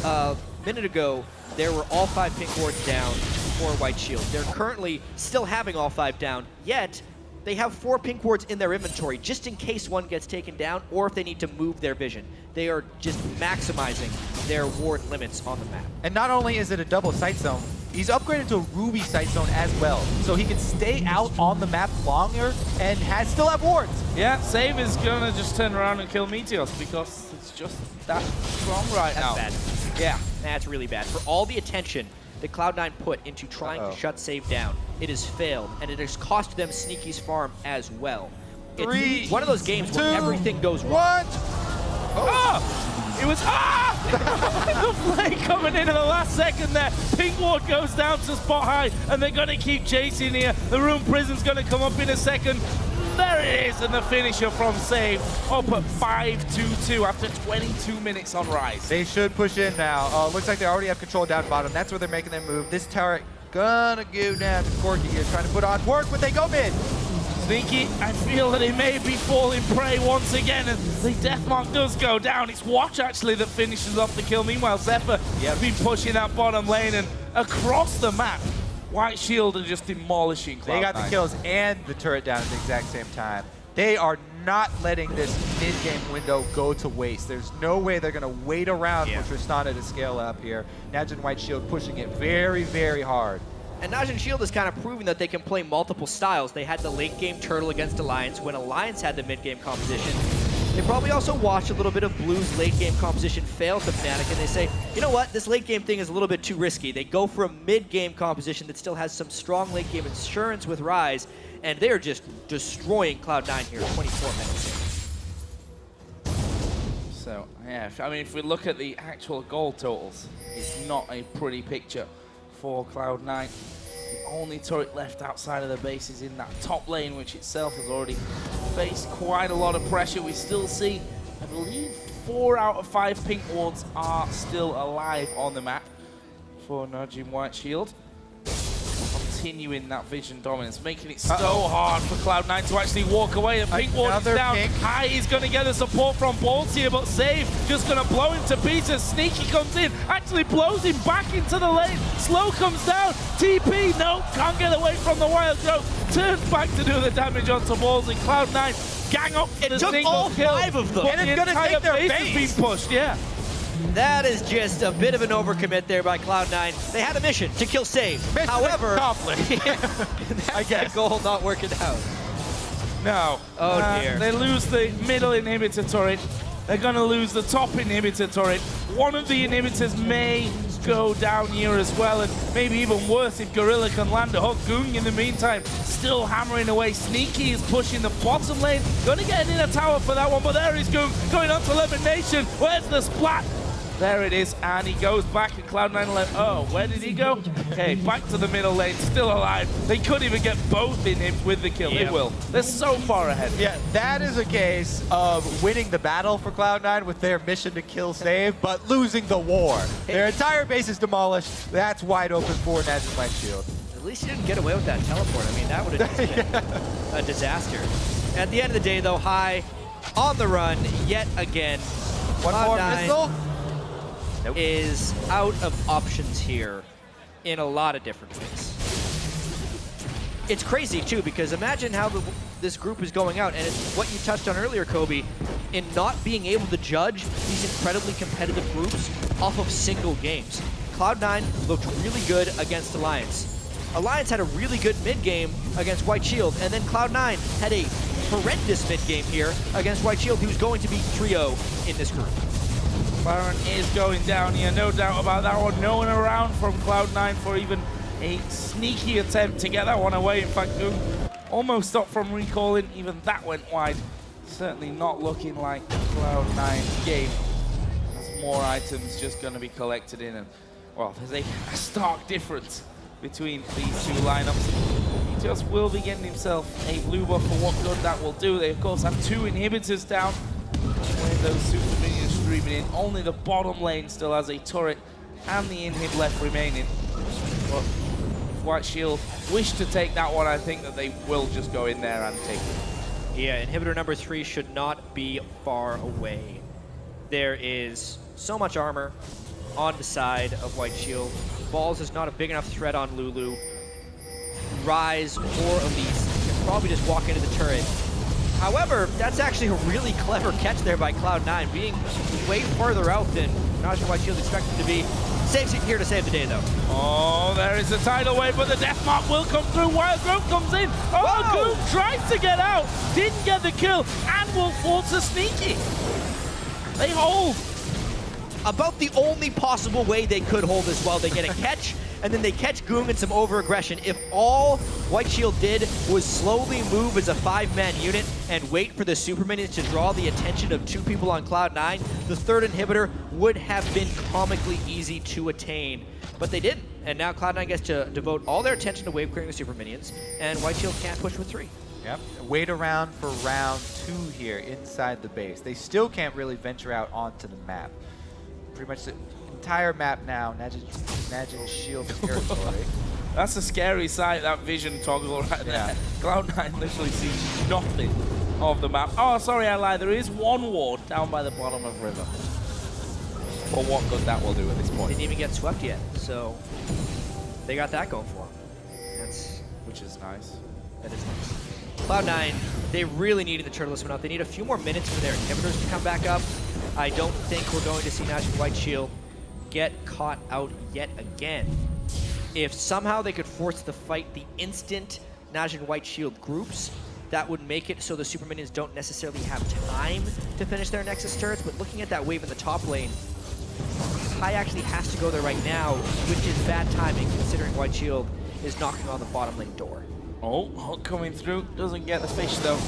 A minute ago, there were all 5 pink wards down for White Shield. They're currently still having all 5 down, yet they have 4 pink wards in their inventory just in case one gets taken down or if they need to move their vision. They are just maximizing their ward limits on the map. And not only is it a double sight zone, he's upgraded to a Ruby sight zone as well, so he can stay out on the map longer and still have wards. Yeah, Save is gonna just turn around and kill Meteos because it's just that strong right now. That's bad. Yeah, that's really bad. For all the attention that Cloud9 put into trying to shut Save down, it has failed, and it has cost them Sneaky's farm as well. It's one of those games where everything goes wrong. It was the play coming in at the last second there. Pink ward goes down to spot high, and they're going to keep chasing here. The Rune Prison's going to come up in a second. There it is, and the finisher from Save up at 5-2-2 after 22 minutes on Rise. They should push in now. Looks like they already have control down bottom. That's where they're making their move. This turret gonna go down to Corki here, trying to put on work, but they go mid. Sneaky, I feel that he may be falling prey once again, and the Deathmark does go down. It's Watch, actually, that finishes off the kill. Meanwhile, Zephyr has been pushing that bottom lane, and across the map, White Shield are just demolishing Cloud9. They got the kills and the turret down at the exact same time. They are not letting this mid-game window go to waste. There's no way they're going to wait around for Tristana to scale up here. NaJin White Shield pushing it very, very hard. And NaJin Shield is kind of proving that they can play multiple styles. They had the late game turtle against Alliance when Alliance had the mid game composition. They probably also watched a little bit of Blue's late game composition fail to Fnatic, and they say, you know what, this late game thing is a little bit too risky. They go for a mid game composition that still has some strong late game insurance with Rise, and they're just destroying Cloud9 here, 24 minutes in. So, yeah, I mean, if we look at the actual goal totals, it's not a pretty picture for Cloud9. The only turret left outside of the base is in that top lane, which itself has already faced quite a lot of pressure. We still see, I believe, 4 out of 5 pink wards are still alive on the map for NaJin White Shield. Continuing that vision dominance, making it so hard for Cloud9 to actually walk away. And pink ward is down. High is going to get the support from Balls here, but Save just going to blow him to pieces. Sneaky comes in, actually blows him back into the lane. Slow comes down. TP, no, can't get away from the wild growth. Turns back to do the damage onto Balls, and Cloud9 gang up for the single all kill. 5 of them. And it's going to take their base. Has been pushed, yeah. That is just a bit of an overcommit there by Cloud9. They had a mission to kill Save. However, I guess the goal not working out. No. Oh dear. They lose the middle inhibitor turret. They're going to lose the top inhibitor turret. One of the inhibitors may go down here as well, and maybe even worse if Gorilla can land a hook. Goong in the meantime still hammering away. Sneaky is pushing the bottom lane. Going to get an inner tower for that one, but there is Goong going on to Elimination. Where's the splat? There it is, and he goes back, and Cloud9 left. Oh, where did he go? Okay, back to the middle lane, still alive. They could even get both in him with the kill. They will. They're so far ahead. Yeah, that is a case of winning the battle for Cloud9 with their mission to kill Save, but losing the war. Their entire base is demolished. That's wide open for NaJin White Shield. At least he didn't get away with that teleport. I mean, that would have been a disaster. At the end of the day, though, High on the run yet again. One more missile? Is out of options here in a lot of different ways. it's crazy too, because imagine how this group is going out, and it's what you touched on earlier, Kobe, in not being able to judge these incredibly competitive groups off of single games. Cloud9 looked really good against Alliance. Alliance had a really good mid-game against White Shield, and then Cloud9 had a horrendous mid-game here against White Shield, who's going to be 3-0 in this group. Baron is going down here, no doubt about that one. No one around from Cloud9 for even a sneaky attempt to get that one away. In fact, Goom almost stopped from recalling. Even that went wide. Certainly not looking like the Cloud9 game. There's more items just going to be collected in. And, well, there's a stark difference between these two lineups. He just will be getting himself a blue buff for what good that will do. They, of course, have 2 inhibitors down. With those super minions streaming in, only the bottom lane still has a turret and the inhib left remaining. But if White Shield wish to take that one, I think that they will just go in there and take it. Yeah, inhibitor number 3 should not be far away. There is so much armor on the side of White Shield. Balls is not a big enough threat on Lulu. Rise or Elise can probably just walk into the turret. However, that's actually a really clever catch there by Cloud9, being way farther out than NaJin White Shield expected to be. Saves it here to save the day, though. Oh, there is a tidal wave, but the death mark will come through. Wild Growth comes in. Oh, Goom tries to get out, didn't get the kill, and will force a sneaky. They hold. About the only possible way they could hold as well. They get a catch, and then they catch Goom in some over-aggression. If all White Shield did was slowly move as a 5-man unit and wait for the super minions to draw the attention of 2 people on Cloud9, the third inhibitor would have been comically easy to attain. But they didn't, and now Cloud9 gets to devote all their attention to wave clearing the super minions, and White Shield can't push with 3. Yep. Wait around for round 2 here inside the base. They still can't really venture out onto the map. Pretty much the entire map now, NaJin Shield territory. That's a scary sight, that vision toggle right there. Cloud9 literally sees nothing of the map. Oh, sorry, I lied. There is one ward down by the bottom of River. For what good that will do at this point. Didn't even get swept yet, so they got that going for them. Which is nice. That is nice. Cloud9, they really needed the turtle one out. They need a few more minutes for their inhibitors to come back up. I don't think we're going to see NaJin White Shield get caught out yet again. If somehow they could force the fight the instant NaJin White Shield groups, that would make it so the super minions don't necessarily have time to finish their Nexus turrets. But looking at that wave in the top lane, Kai actually has to go there right now, which is bad timing considering White Shield is knocking on the bottom lane door. Oh, Hook coming through. Doesn't get the fish though.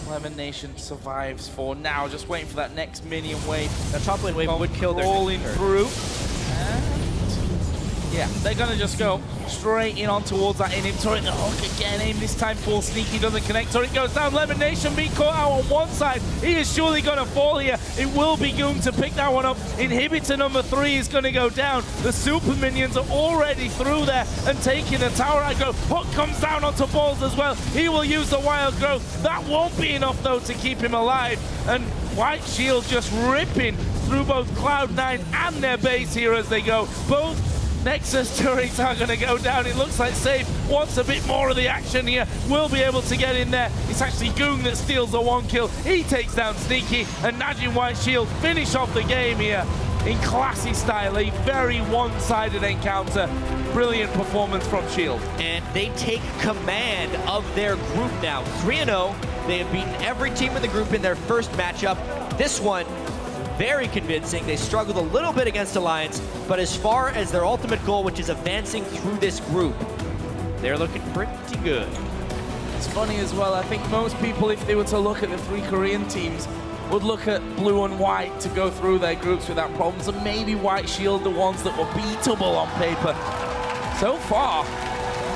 Lemon Nation survives for now. Just waiting for that next minion wave. That top lane wave would kill their rolling through. Yeah, they're going to just go straight in on towards that inhib turret. The Hook again, aim this time full sneaky, doesn't connect. Turret goes down. Lemon Nation being caught out on one side. He is surely going to fall here. It will be Goom to pick that one up. Inhibitor number 3 is going to go down. The super minions are already through there and taking the tower aggro. Hook comes down onto Balls as well. He will use the Wild Growth. That won't be enough though to keep him alive. And White Shield just ripping through both Cloud9 and their base here as they go. Both Nexus turrets are going to go down. It looks like Save wants a bit more of the action here. Will be able to get in there. It's actually Goong that steals the 1 kill. He takes down Sneaky, and NaJin White Shield finish off the game here in classy style. A very one-sided encounter. Brilliant performance from Shield. And they take command of their group now. 3-0. They have beaten every team in the group in their first matchup. This one, very convincing. They struggled a little bit against Alliance, but as far as their ultimate goal, which is advancing through this group, they're looking pretty good. It's funny as well, I think most people, if they were to look at the 3 Korean teams, would look at blue and white to go through their groups without problems, and maybe White Shield the ones that were beatable on paper. So far,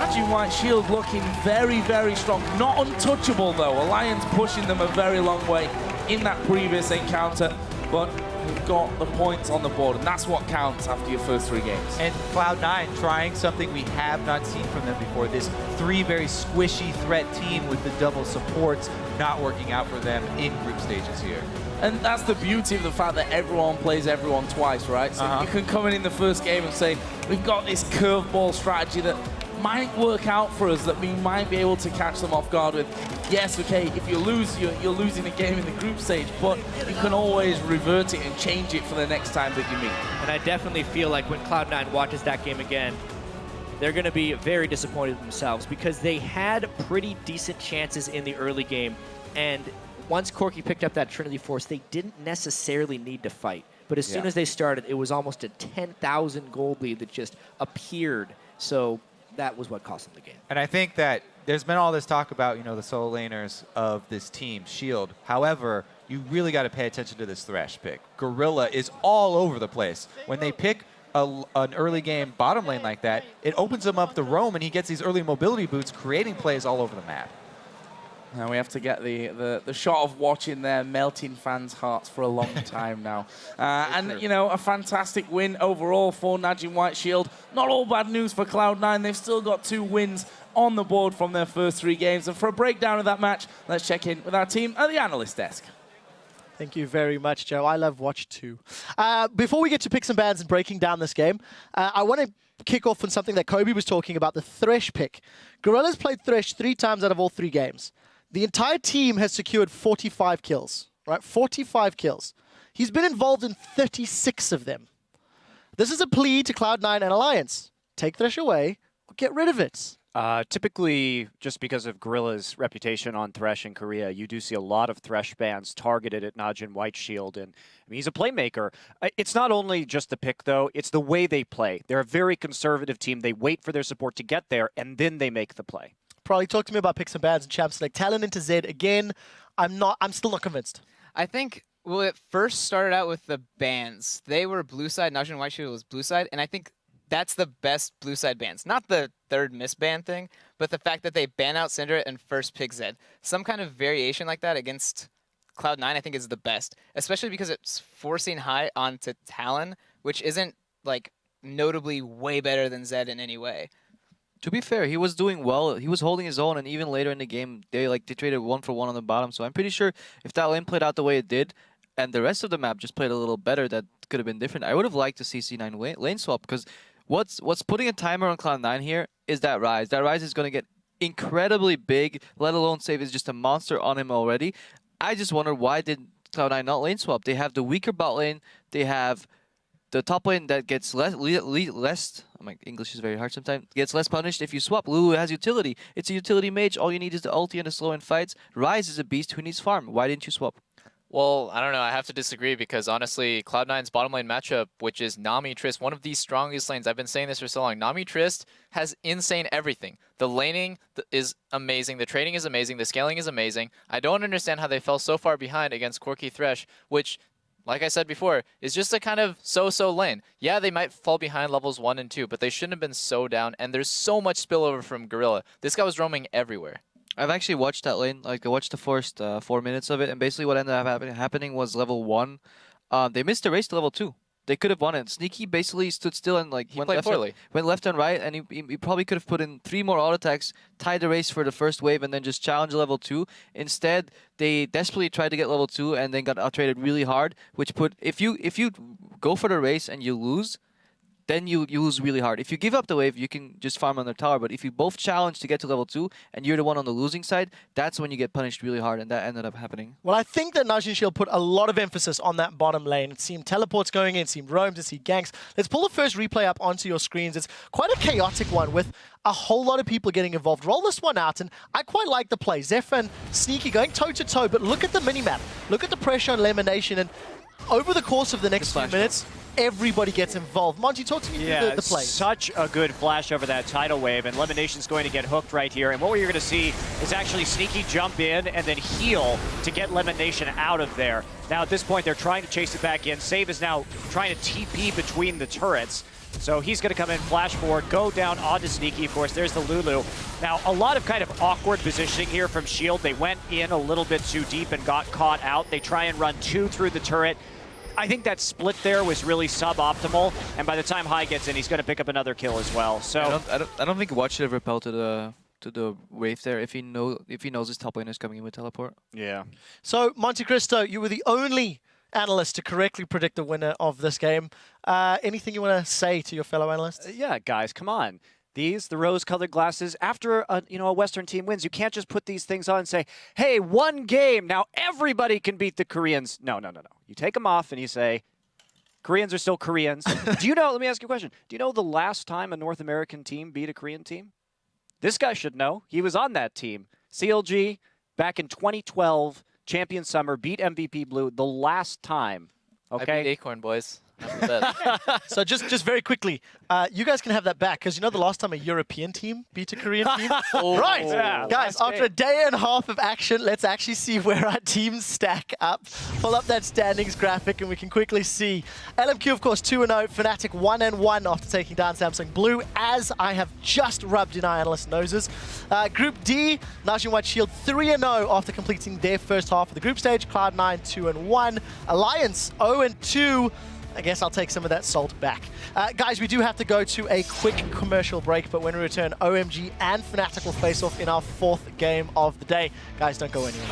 NaJin White Shield looking very, very strong. Not untouchable though. Alliance pushing them a very long way in that previous encounter. But we've got the points on the board, and that's what counts after your first 3 games. And Cloud9 trying something we have not seen from them before. This 3 very squishy threat team with the double supports not working out for them in group stages here. And that's the beauty of the fact that everyone plays everyone twice, right? So you can come in the first game and say, we've got this curveball strategy that might work out for us, that we might be able to catch them off guard with, yes, okay, if you lose, you're losing a game in the group stage, but you can always revert it and change it for the next time that you meet. And I definitely feel like when Cloud9 watches that game again, they're going to be very disappointed in themselves because they had pretty decent chances in the early game. And once Corki picked up that Trinity Force, they didn't necessarily need to fight. But as soon as they started, it was almost a 10,000 gold lead that just appeared. So that was what cost them the game. And I think that there's been all this talk about, the solo laners of this team, Shield. However, you really got to pay attention to this Thresh pick. Gorilla is all over the place. When they pick an early game bottom lane like that, it opens him up the roam, and he gets these early mobility boots, creating plays all over the map. Now we have to get the shot of watching their melting fans' hearts for a long time now. And, a fantastic win overall for NaJin White Shield. Not all bad news for Cloud9. They've still got 2 wins on the board from their first 3 games. And for a breakdown of that match, let's check in with our team at the analyst desk. Thank you very much, Joe. I love Watch 2. Before we get to picks and bans and breaking down this game, I want to kick off on something that Kobe was talking about, the Thresh pick. Gorilla's played Thresh 3 times out of all 3 games. The entire team has secured 45 kills, right? 45 kills. He's been involved in 36 of them. This is a plea to Cloud9 and Alliance. Take Thresh away or get rid of it. Typically, just because of Gorilla's reputation on Thresh in Korea, you do see a lot of Thresh bans targeted at NaJin White Shield, and he's a playmaker. It's not only just the pick, though, it's the way they play. They're a very conservative team. They wait for their support to get there, and then they make the play. Probably talk to me about picks and bans and champ select. Talon into Zed again. I'm still not convinced. I think, well, it first started out with the bans. They were blue side, NaJin White Shield was blue side, and I think that's the best blue side bans. Not the third misban thing, but the fact that they ban out Syndra and first pick Zed. Some kind of variation like that against Cloud9 I think is the best, especially because it's forcing high onto Talon, which isn't like notably way better than Zed in any way. To be fair, he was doing well. He was holding his own, and even later in the game, they traded 1-for-1 on the bottom. So I'm pretty sure if that lane played out the way it did, and the rest of the map just played a little better, that could have been different. I would have liked to see C9 lane swap, because what's putting a timer on Cloud9 here is that Ryze. That Ryze is going to get incredibly big, let alone Save is just a monster on him already. I just wonder, why did Cloud9 not lane swap? They have the weaker bot lane. They have the top lane that gets less, my English is very hard sometimes, gets less punished if you swap. Lulu has utility. It's a utility mage. All you need is the ulti and a slow in fights. Ryze is a beast who needs farm. Why didn't you swap? Well, I don't know. I have to disagree because honestly, Cloud9's bottom lane matchup, which is Nami Trist, one of the strongest lanes. I've been saying this for so long. Nami Trist has insane everything. The laning is amazing. The trading is amazing. The scaling is amazing. I don't understand how they fell so far behind against Corki Thresh, which, like I said before, is just a kind of so-so lane. Yeah, they might fall behind levels 1 and 2, but they shouldn't have been so down, and there's so much spillover from Gorilla. This guy was roaming everywhere. I've actually watched that lane. I watched the first 4 minutes of it, and basically what ended up happening was level 1. They missed the race to level 2. They could have won it. Sneaky basically stood still and went left and right, and he probably could have put in 3 more auto attacks, tied the race for the first wave, and then just challenged level 2. Instead, they desperately tried to get level 2 and then got out-traded really hard, which put, if you go for the race and you lose, then you lose really hard. If you give up the wave, you can just farm on their tower. But if you both challenge to get to level 2 and you're the one on the losing side, that's when you get punished really hard, and that ended up happening. Well, I think that NaJin Shield put a lot of emphasis on that bottom lane. It seemed teleports going in, it seemed roams, it seemed ganks. Let's pull the first replay up onto your screens. It's quite a chaotic one with a whole lot of people getting involved. Roll this one out, and I quite like the play. Zeph and Sneaky going toe-to-toe, but look at the minimap. Look at the pressure on Elimination, and over the course of the next few minutes, everybody gets involved. Monty, talk to me through the play. Such a good flash over that tidal wave, and Elimination's going to get hooked right here. And what we're going to see is actually Sneaky jump in and then heal to get Elimination out of there. Now at this point, they're trying to chase it back in. Save is now trying to TP between the turrets. So he's going to come in, flash forward, go down onto Sneaky. Of course, there's the Lulu. Now, a lot of kind of awkward positioning here from Shield. They went in a little bit too deep and got caught out. They try and run 2 through the turret. I think that split there was really suboptimal, and by the time High gets in, he's going to pick up another kill as well. So I don't think Watch should have repelled to the wave there if he knows his top lane is coming in with teleport. Yeah. So Monte Cristo, you were the only analyst to correctly predict the winner of this game. Anything you want to say to your fellow analysts? Yeah, guys, come on. These, the rose-colored glasses, after a Western team wins, you can't just put these things on and say, hey, one game, now everybody can beat the Koreans. No. You take them off and you say, Koreans are still Koreans. Do you know, let me ask you a question. Do you know the last time a North American team beat a Korean team? This guy should know. He was on that team. CLG, back in 2012, Champion Summer, beat MVP Blue the last time. Okay? I beat Acorn, boys. So just very quickly, you guys can have that back because you know the last time a European team beat a Korean team? Right! Yeah, Guys, after a day and a half of action, let's actually see where our teams stack up. Pull up that standings graphic and we can quickly see. LMQ, of course, 2-0. Fnatic 1-1 after taking down Samsung Blue, as I have just rubbed in our analysts' noses. Group D, NaJin White Shield 3-0 after completing their first half of the group stage. Cloud9 2-1. Alliance 0-2. I guess I'll take some of that salt back. Guys, we do have to go to a quick commercial break, but when we return, OMG and Fnatic will face off in our 4th game of the day. Guys, don't go anywhere.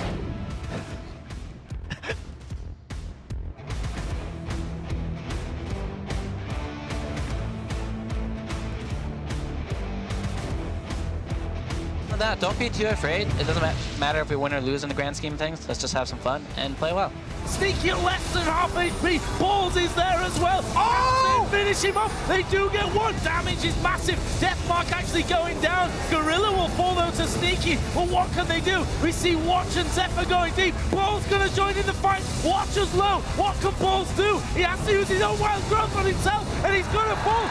That. Don't be too afraid. It doesn't matter if we win or lose in the grand scheme of things. Let's just have some fun and play well. Sneaky at less than half HP. Balls is there as well. Oh! They finish him off. They do get one. Damage is massive. Deathmark actually going down. Gorilla will fall though to Sneaky. But what can they do? We see Watch and Zephyr going deep. Ball's going to join in the fight. Watch is low. What can Balls do? He has to use his own wild growth on himself. And he's going to fall.